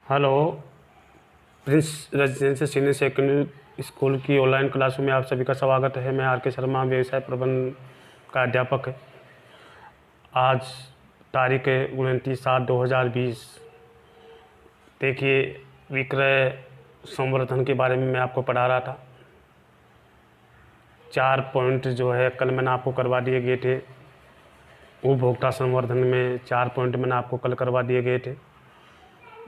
Hello. Prince residential senior secondary school की online क्लासों में आप सभी का स्वागत है। मैं आर के शर्मा, व्यवसाय प्रबंधन का अध्यापक है। आज तारीख है 29/7/2020। देखिए, विक्रय संवर्धन के बारे में मैं आपको पढ़ा रहा था। 4 पॉइंट जो है कल मैंने आपको करवा दिए गए थे। उपभोक्ता संवर्धन में 4 पॉइंट मैंने आपको कल करवा दिए गए थे।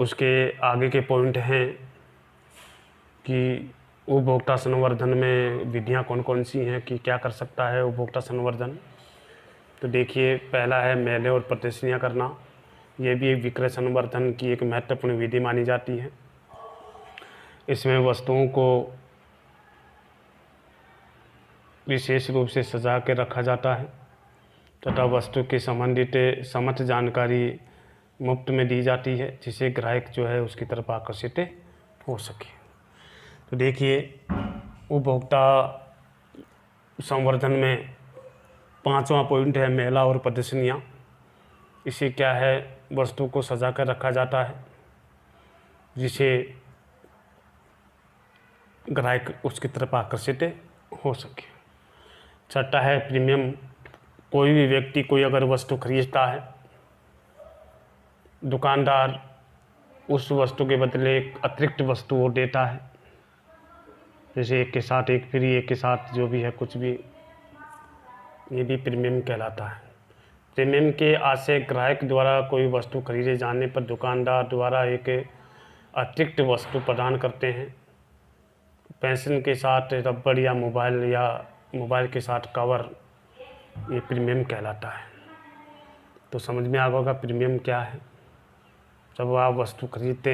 उसके आगे के पॉइंट हैं कि उपभोक्ता संवर्धन में विधियां कौन कौन सी हैं, कि क्या कर सकता है उपभोक्ता संवर्धन। तो देखिए, पहला है मेले और प्रदर्शनियां करना। ये भी एक विक्रय संवर्धन की एक महत्वपूर्ण विधि मानी जाती है। इसमें वस्तुओं को विशेष रूप से सजा के रखा जाता है तथा वस्तु के संबंधित समस्त जानकारी मुफ्त में दी जाती है, जिससे ग्राहक जो है उसकी तरफ आकर्षित हो सके। तो देखिए, उपभोक्ता संवर्धन में 5वां पॉइंट है मेला और प्रदर्शनियाँ। इसे क्या है, वस्तु को सजा कर रखा जाता है जिसे ग्राहक उसकी तरफ आकर्षित हो सके। छठा है प्रीमियम। कोई भी व्यक्ति कोई अगर वस्तु खरीदता है, दुकानदार उस वस्तु के बदले एक अतिरिक्त वस्तु वो देता है, जैसे एक के साथ एक फ्री, एक के साथ जो भी है कुछ भी, ये भी प्रीमियम कहलाता है। प्रीमियम के आशय ग्राहक द्वारा कोई वस्तु खरीदे जाने पर दुकानदार द्वारा एक अतिरिक्त वस्तु प्रदान करते हैं। पेंसिल के साथ रबड़ या मोबाइल के साथ कवर, ये प्रीमियम कहलाता है। तो समझ में आ गया होगा प्रीमियम क्या है। जब आप वस्तु खरीदते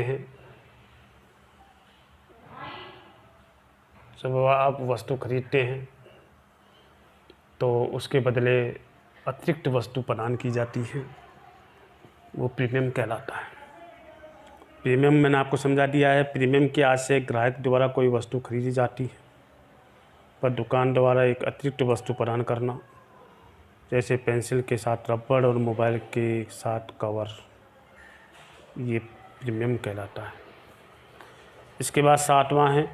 हैं, तो उसके बदले अतिरिक्त वस्तु प्रदान की जाती है, वो प्रीमियम कहलाता है। प्रीमियम मैंने आपको समझा दिया है। प्रीमियम के आशय ग्राहक द्वारा कोई वस्तु खरीदी जाती है पर दुकान द्वारा एक अतिरिक्त वस्तु प्रदान करना, जैसे पेंसिल के साथ रबड़ और मोबाइल के साथ कवर, ये प्रीमियम कहलाता है। इसके बाद 7वां है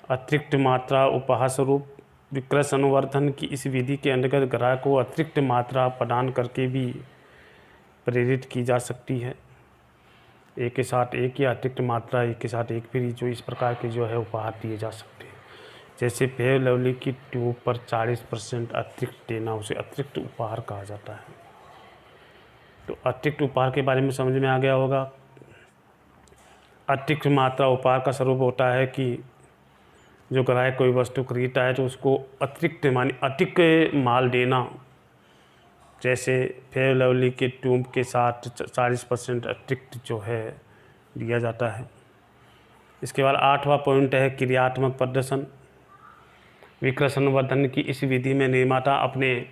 अतिरिक्त मात्रा उपहार स्वरूप। विक्रय संवर्धन की इस विधि के अंतर्गत ग्राहक को अतिरिक्त मात्रा प्रदान करके भी प्रेरित की जा सकती है। एक के साथ एक या अतिरिक्त मात्रा, एक के साथ एक फ्री, जो इस प्रकार के जो है उपहार दिए जा सकते हैं। जैसे फेयर लवली की ट्यूब पर 40% अतिरिक्त देना, उसे अतिरिक्त उपहार कहा जाता है। तो अतिरिक्त उपहार के बारे में समझ में आ गया होगा। अतिरिक्त मात्रा उपहार का स्वरूप होता है कि जो ग्राहक कोई वस्तु खरीदता है तो उसको अतिरिक्त मानी अधिक माल देना, जैसे फेयर लवली के ट्यूब के साथ 40% अतिरिक्त जो है दिया जाता है। इसके बाद 8वां पॉइंट है क्रियात्मक प्रदर्शन। विक्रय संवर्धन की इस विधि में निर्माता अपने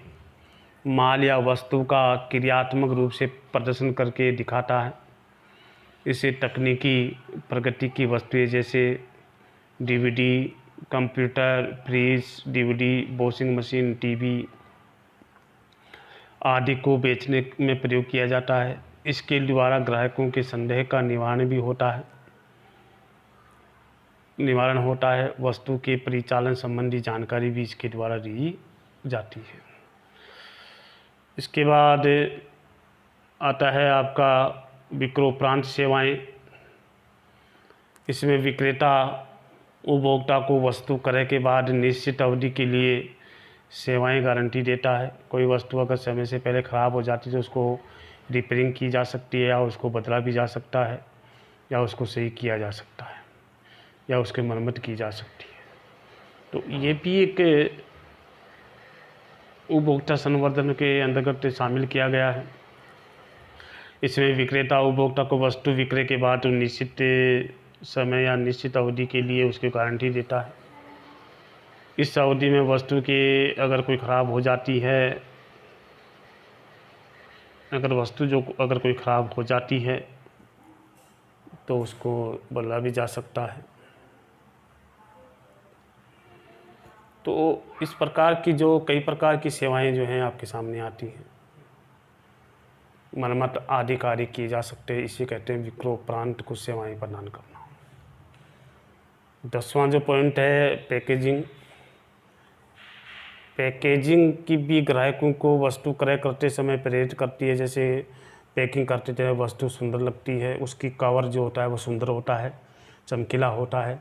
माल या वस्तु का क्रियात्मक रूप से प्रदर्शन करके दिखाता है। इसे तकनीकी प्रगति की वस्तुएं जैसे DVD, computer, fridge, DVD, washing machine, TV आदि को बेचने में प्रयोग किया जाता है। इसके द्वारा ग्राहकों के संदेह का निवारण होता है। वस्तु के परिचालन संबंधी जानकारी भी इसके द्वारा दी जाती है। इसके बाद आता है आपका विक्रोपरांत सेवाएं। इसमें विक्रेता उपभोक्ता को वस्तु क्रय के बाद निश्चित अवधि के लिए सेवाएं गारंटी देता है। कोई वस्तु अगर समय से पहले ख़राब हो जाती है तो उसको रिपेयरिंग की जा सकती है, या उसको बदला भी जा सकता है, या उसको सही किया जा सकता है, या उसकी मरम्मत की जा सकती है। तो ये भी एक उपभोक्ता संवर्धन के अंतर्गत शामिल किया गया है। इसमें विक्रेता उपभोक्ता को वस्तु विक्रय के बाद निश्चित समय या निश्चित अवधि के लिए उसकी गारंटी देता है। इस अवधि में वस्तु के अगर कोई ख़राब हो जाती है, अगर कोई ख़राब हो जाती है तो उसको बदला भी जा सकता है। तो इस प्रकार की जो कई प्रकार की सेवाएं जो हैं आपके सामने आती हैं। मरम्मत आदि कार्य किए जा सकते हैं। इसे कहते हैं विक्रोपरांत को सेवाएं प्रदान करना। 10वां जो पॉइंट है पैकेजिंग। पैकेजिंग की भी ग्राहकों को वस्तु क्रय करते समय प्रेरित करती है। जैसे पैकिंग करते समय वस्तु सुंदर लगती है, उसकी कवर जो होता है वो सुंदर होता है, चमकीला होता है,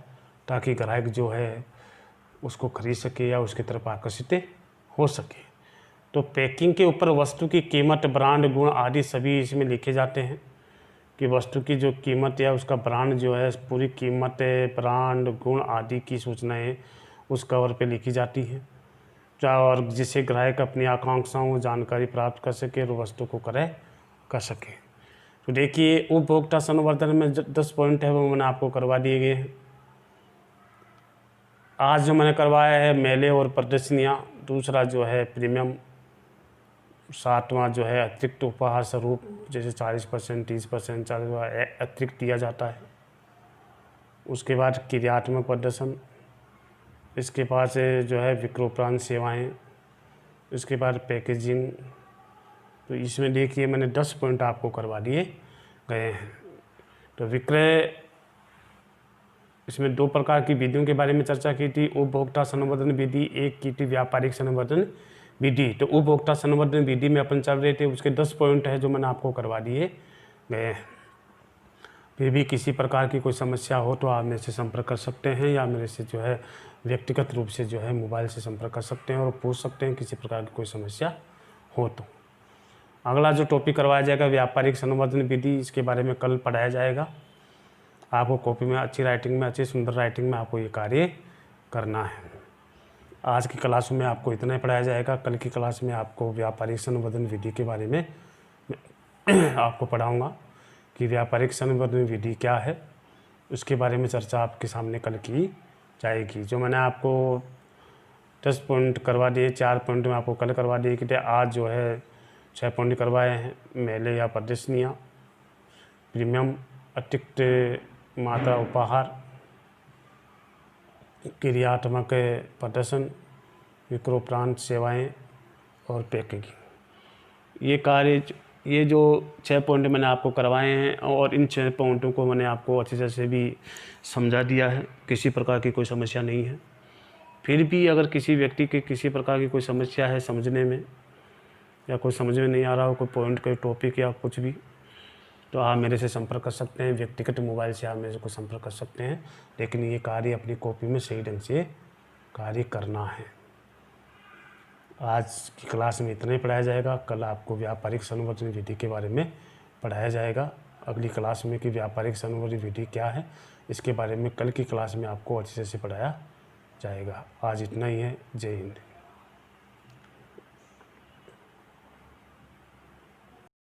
ताकि ग्राहक जो है उसको खरीद सके या उसकी तरफ आकर्षित हो सके। तो पैकिंग के ऊपर वस्तु की कीमत, ब्रांड, गुण आदि सभी इसमें लिखे जाते हैं कि वस्तु की जो कीमत या उसका ब्रांड जो है, पूरी कीमत, ब्रांड, गुण आदि की सूचनाएं उस कवर पे लिखी जाती हैं, और जिससे ग्राहक अपनी आकांक्षाओं जानकारी प्राप्त कर सके और वस्तु को क्रय कर सके। तो देखिए उपभोक्ता संवर्धन में 10 पॉइंट है वो मैंने आपको करवा दिए गए हैं। आज जो मैंने करवाया है मेले और प्रदर्शनियाँ, दूसरा जो है प्रीमियम, 7वां जो है अतिरिक्त उपहार स्वरूप, जैसे 40%, 30%, 40% अतिरिक्त दिया जाता है। उसके बाद क्रियात्मक प्रदर्शन, इसके पास जो है विक्रोपरांत सेवाएं, इसके बाद पैकेजिंग। तो इसमें देखिए मैंने 10 पॉइंट आपको करवा दिए गए हैं। तो विक्रय, इसमें 2 प्रकार की विधियों के बारे में चर्चा की थी। उपभोक्ता संवर्धन विधि, एक की थी व्यापारिक संवर्धन विधि। तो उपभोक्ता संवर्धन विधि में अपन चल रहे थे, उसके 10 पॉइंट है जो मैंने आपको करवा दिए गए हैं। फिर भी किसी प्रकार की कोई समस्या हो तो आप मेरे से संपर्क कर सकते हैं, या मेरे से जो है व्यक्तिगत रूप से जो है मोबाइल से संपर्क कर सकते हैं और पूछ सकते हैं किसी प्रकार की कोई समस्या हो तो। अगला जो टॉपिक करवाया जाएगा व्यापारिक संवर्धन विधि, इसके बारे में कल पढ़ाया जाएगा। आपको कॉपी में अच्छी राइटिंग में, अच्छी सुंदर राइटिंग में आपको ये कार्य करना है। आज की क्लास में आपको इतना ही पढ़ाया जाएगा। कल की क्लास में आपको व्यापारिक संवर्धन विधि के बारे में आपको पढ़ाऊँगा कि व्यापारिक संवर्धन विधि क्या है, उसके बारे में चर्चा आपके सामने कल की जाएगी। जो मैंने आपको 10 पॉइंट करवा दिए, 4 पॉइंट में आपको कल करवा दिए कि आज जो है 6 पॉइंट करवाए हैं। मेले या प्रदर्शनियाँ, प्रीमियम, अतिरिक्त मात्रा उपहार, क्रियात्मक प्रदर्शन, विक्रोपरांत सेवाएं और पैकेजिंग। ये जो 6 पॉइंट मैंने आपको करवाए हैं, और इन 6 पॉइंटों को मैंने आपको अच्छी तरह से भी समझा दिया है। किसी प्रकार की कोई समस्या नहीं है। फिर भी अगर किसी व्यक्ति के किसी प्रकार की कोई समस्या है समझने में, या कोई समझ में नहीं आ रहा हो कोई पॉइंट, कोई टॉपिक या कुछ भी, तो आप मेरे से संपर्क कर सकते हैं। व्यक्तिगत मोबाइल से आप मेरे को संपर्क कर सकते हैं। लेकिन ये कार्य अपनी कॉपी में सही ढंग से कार्य करना है। आज की क्लास में इतना ही पढ़ाया जाएगा। कल आपको व्यापारिक संवर्धन विधि के बारे में पढ़ाया जाएगा अगली क्लास में, कि व्यापारिक संवर्धन विधि क्या है, इसके बारे में कल की क्लास में आपको अच्छे से पढ़ाया जाएगा। आज इतना ही है। जय हिंद।